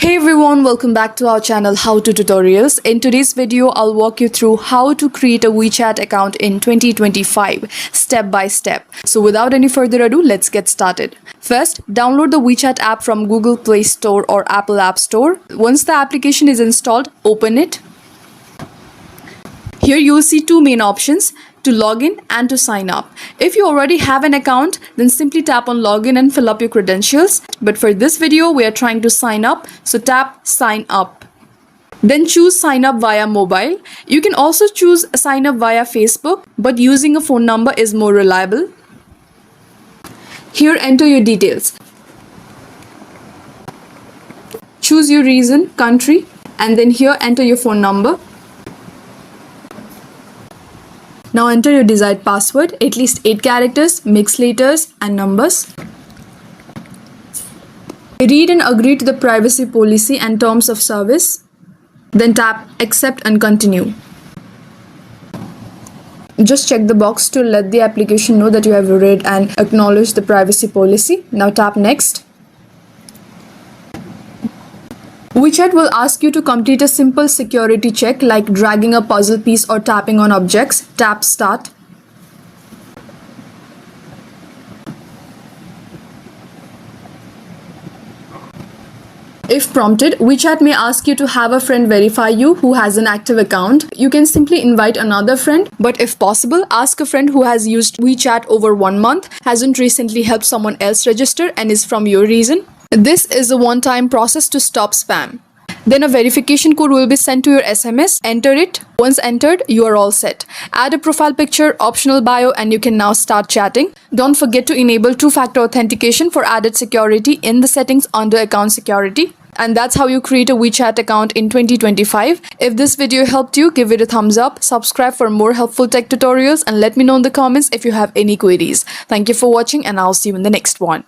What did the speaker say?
Hey everyone, welcome back to our channel How To Tutorials. In today's video, I'll walk you through how to create a WeChat account in 2025 step by step. So without any further ado, let's get started. First, download the WeChat app from Google Play Store or Apple App Store. Once the application is installed, open it. Here you'll see two main options: to log in and to sign up. If you already have an account, then simply tap on login and fill up your credentials. But for this video, we are trying to sign up, so tap sign up. Then choose sign up via mobile. You can also choose sign up via Facebook, but using a phone number is more reliable. Here enter your details. Choose your region, country, and then here enter your phone number. Now enter your desired password, at least 8 characters, mixed letters and numbers. Read and agree to the privacy policy and terms of service. Then tap accept and continue. Just check the box to let the application know that you have read and acknowledged the privacy policy. Now tap next. WeChat will ask you to complete a simple security check like dragging a puzzle piece or tapping on objects. Tap start. If prompted, WeChat may ask you to have a friend verify you who has an active account. You can simply invite another friend, but if possible, ask a friend who has used WeChat over 1 month, hasn't recently helped someone else register, and is from your region. This is a one-time process to stop spam. Then a verification code will be sent to your SMS. Enter it. Once entered, you are all set. Add a profile picture, optional bio, and you can now start chatting. Don't forget to enable two-factor authentication for added security in the settings under account security. And that's how you create a WeChat account in 2025. If this video helped you, give it a thumbs up, subscribe for more helpful tech tutorials, and let me know in the comments if you have any queries. Thank you for watching, and I'll see you in the next one.